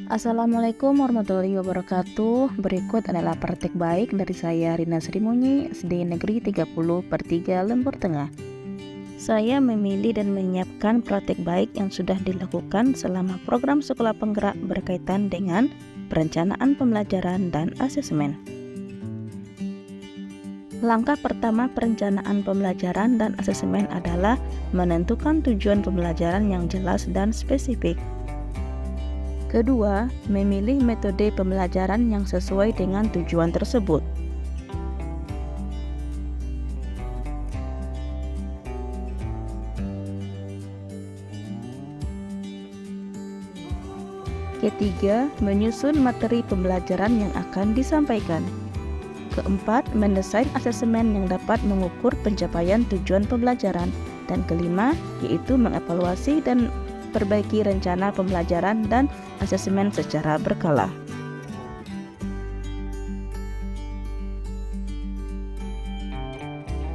Assalamualaikum warahmatullahi wabarakatuh. Berikut adalah praktek baik dari saya Rina Srimunyi, SD Negeri 30/3 Lembur Tengah. Saya memilih dan menyiapkan praktek baik yang sudah dilakukan selama program sekolah penggerak berkaitan dengan perencanaan pembelajaran dan asesmen. Langkah pertama perencanaan pembelajaran dan asesmen adalah menentukan tujuan pembelajaran yang jelas dan spesifik. Kedua, memilih metode pembelajaran yang sesuai dengan tujuan tersebut. Ketiga, menyusun materi pembelajaran yang akan disampaikan. Keempat, mendesain asesmen yang dapat mengukur pencapaian tujuan pembelajaran. Dan kelima, yaitu mengevaluasi dan perbaiki rencana pembelajaran dan asesmen secara berkala.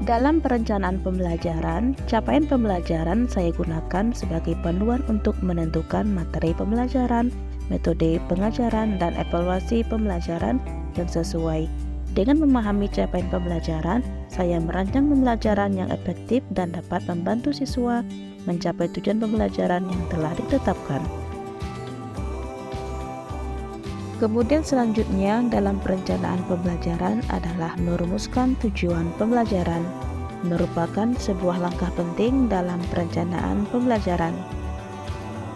Dalam perencanaan pembelajaran, capaian pembelajaran saya gunakan sebagai panduan untuk menentukan materi pembelajaran, metode pengajaran, dan evaluasi pembelajaran yang sesuai. Dengan memahami capaian pembelajaran, saya merancang pembelajaran yang efektif dan dapat membantu siswa mencapai tujuan pembelajaran yang telah ditetapkan. Kemudian selanjutnya dalam perencanaan pembelajaran adalah merumuskan tujuan pembelajaran, merupakan sebuah langkah penting dalam perencanaan pembelajaran.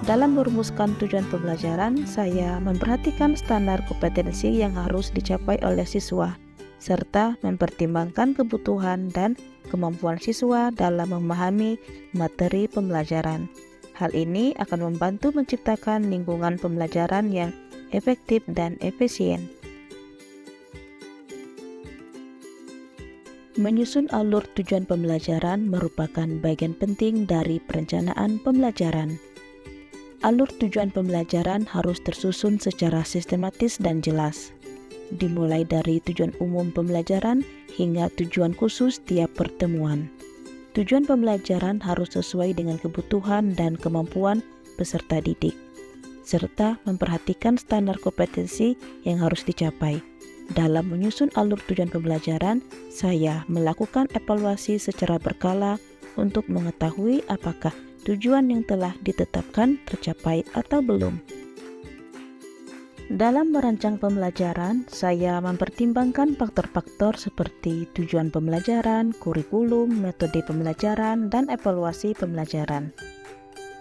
Dalam merumuskan tujuan pembelajaran, saya memperhatikan standar kompetensi yang harus dicapai oleh siswa, serta mempertimbangkan kebutuhan dan kemampuan siswa dalam memahami materi pembelajaran. Hal ini akan membantu menciptakan lingkungan pembelajaran yang efektif dan efisien. Menyusun alur tujuan pembelajaran merupakan bagian penting dari perencanaan pembelajaran. Alur tujuan pembelajaran harus tersusun secara sistematis dan jelas, dimulai dari tujuan umum pembelajaran hingga tujuan khusus tiap pertemuan. Tujuan pembelajaran harus sesuai dengan kebutuhan dan kemampuan peserta didik, serta memperhatikan standar kompetensi yang harus dicapai. Dalam menyusun alur tujuan pembelajaran, saya melakukan evaluasi secara berkala untuk mengetahui apakah tujuan yang telah ditetapkan tercapai atau belum. Dalam merancang pembelajaran, saya mempertimbangkan faktor-faktor seperti tujuan pembelajaran, kurikulum, metode pembelajaran, dan evaluasi pembelajaran.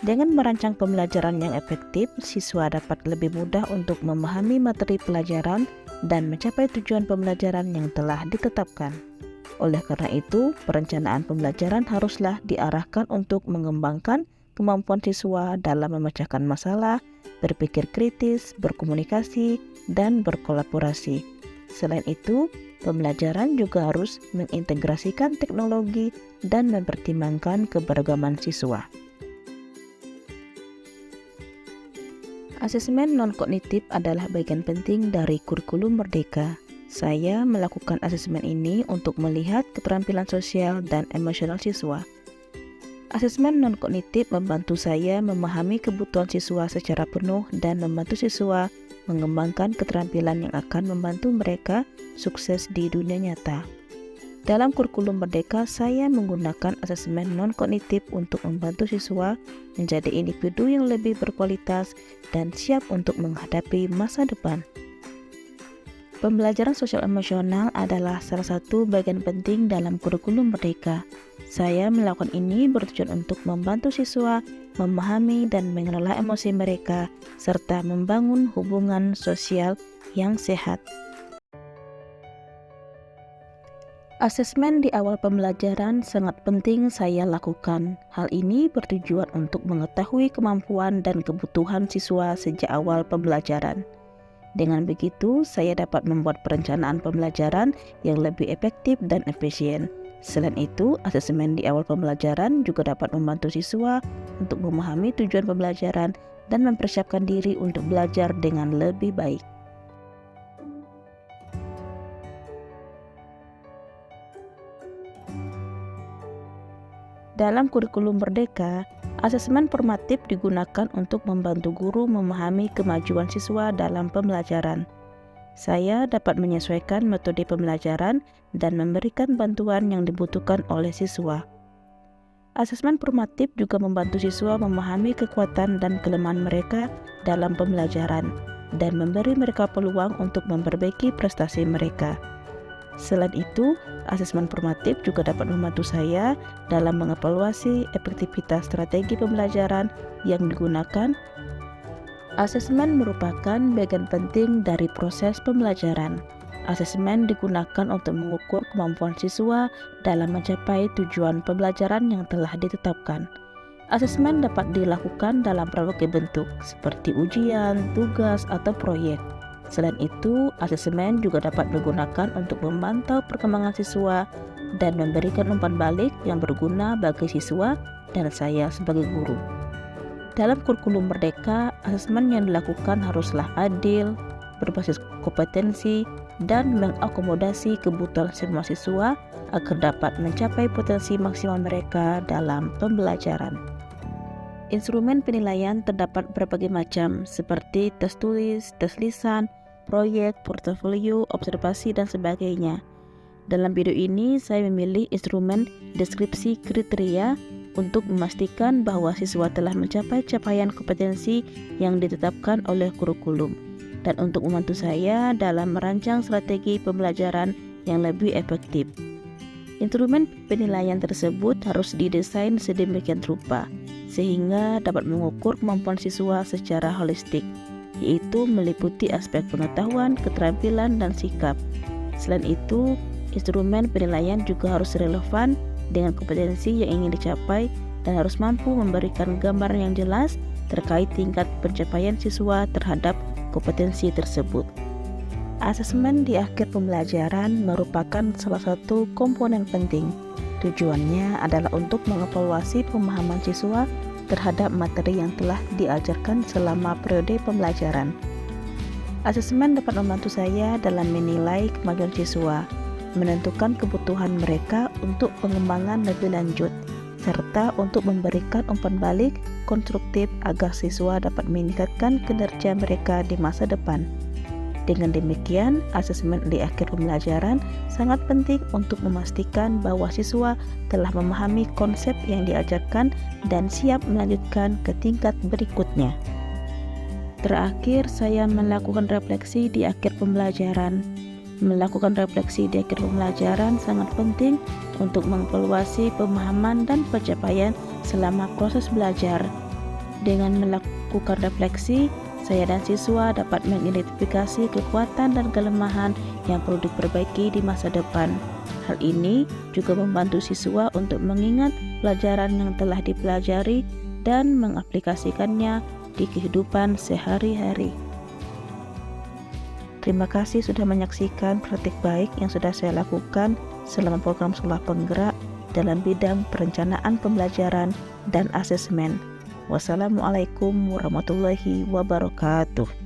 Dengan merancang pembelajaran yang efektif, siswa dapat lebih mudah untuk memahami materi pelajaran dan mencapai tujuan pembelajaran yang telah ditetapkan. Oleh karena itu, perencanaan pembelajaran haruslah diarahkan untuk mengembangkan kemampuan siswa dalam memecahkan masalah, berpikir kritis, berkomunikasi, dan berkolaborasi. Selain itu, pembelajaran juga harus mengintegrasikan teknologi dan mempertimbangkan keberagaman siswa. Asesmen non-kognitif adalah bagian penting dari kurikulum Merdeka. Saya melakukan asesmen ini untuk melihat keterampilan sosial dan emosional siswa. Asesmen non-kognitif membantu saya memahami kebutuhan siswa secara penuh dan membantu siswa mengembangkan keterampilan yang akan membantu mereka sukses di dunia nyata. Dalam kurikulum Merdeka, saya menggunakan asesmen non-kognitif untuk membantu siswa menjadi individu yang lebih berkualitas dan siap untuk menghadapi masa depan. Pembelajaran sosial emosional adalah salah satu bagian penting dalam kurikulum Merdeka. Saya melakukan ini bertujuan untuk membantu siswa memahami dan mengelola emosi mereka, serta membangun hubungan sosial yang sehat. Asesmen di awal pembelajaran sangat penting saya lakukan. Hal ini bertujuan untuk mengetahui kemampuan dan kebutuhan siswa sejak awal pembelajaran. Dengan begitu, saya dapat membuat perencanaan pembelajaran yang lebih efektif dan efisien. Selain itu, asesmen di awal pembelajaran juga dapat membantu siswa untuk memahami tujuan pembelajaran dan mempersiapkan diri untuk belajar dengan lebih baik. Dalam kurikulum Merdeka, Asesmen formatif digunakan untuk membantu guru memahami kemajuan siswa dalam pembelajaran. Saya dapat menyesuaikan metode pembelajaran dan memberikan bantuan yang dibutuhkan oleh siswa. Asesmen formatif juga membantu siswa memahami kekuatan dan kelemahan mereka dalam pembelajaran dan memberi mereka peluang untuk memperbaiki prestasi mereka. Selain itu, asesmen formatif juga dapat membantu saya dalam mengevaluasi efektivitas strategi pembelajaran yang digunakan. Asesmen merupakan bagian penting dari proses pembelajaran. Asesmen digunakan untuk mengukur kemampuan siswa dalam mencapai tujuan pembelajaran yang telah ditetapkan. Asesmen dapat dilakukan dalam berbagai bentuk, seperti ujian, tugas, atau proyek. Selain itu, asesmen juga dapat digunakan untuk memantau perkembangan siswa dan memberikan umpan balik yang berguna bagi siswa dan saya sebagai guru. Dalam kurikulum Merdeka, asesmen yang dilakukan haruslah adil, berbasis kompetensi, dan mengakomodasi kebutuhan semua siswa agar dapat mencapai potensi maksimal mereka dalam pembelajaran. Instrumen penilaian terdapat berbagai macam, seperti tes tulis, tes lisan, proyek, portofolio, observasi, dan sebagainya. Dalam video ini, saya memilih instrumen deskripsi kriteria untuk memastikan bahwa siswa telah mencapai capaian kompetensi yang ditetapkan oleh kurikulum, dan untuk membantu saya dalam merancang strategi pembelajaran yang lebih efektif. Instrumen penilaian tersebut harus didesain sedemikian rupa sehingga dapat mengukur kemampuan siswa secara holistik, yaitu meliputi aspek pengetahuan, keterampilan, dan sikap. Selain itu, instrumen penilaian juga harus relevan dengan kompetensi yang ingin dicapai dan harus mampu memberikan gambaran yang jelas terkait tingkat pencapaian siswa terhadap kompetensi tersebut. Asesmen di akhir pembelajaran merupakan salah satu komponen penting. Tujuannya adalah untuk mengevaluasi pemahaman siswa terhadap materi yang telah diajarkan selama periode pembelajaran. Asesmen dapat membantu saya dalam menilai kemajuan siswa, menentukan kebutuhan mereka untuk pengembangan lebih lanjut, serta untuk memberikan umpan balik konstruktif agar siswa dapat meningkatkan kinerja mereka di masa depan. Dengan demikian, asesmen di akhir pembelajaran sangat penting untuk memastikan bahwa siswa telah memahami konsep yang diajarkan dan siap melanjutkan ke tingkat berikutnya. Terakhir, saya melakukan refleksi di akhir pembelajaran. Melakukan refleksi di akhir pembelajaran sangat penting untuk mengevaluasi pemahaman dan pencapaian selama proses belajar. Dengan melakukan refleksi, saya dan siswa dapat mengidentifikasi kekuatan dan kelemahan yang perlu diperbaiki di masa depan. Hal ini juga membantu siswa untuk mengingat pelajaran yang telah dipelajari dan mengaplikasikannya di kehidupan sehari-hari. Terima kasih sudah menyaksikan praktik baik yang sudah saya lakukan selama program Sekolah Penggerak dalam bidang perencanaan pembelajaran dan asesmen. Wassalamualaikum warahmatullahi wabarakatuh.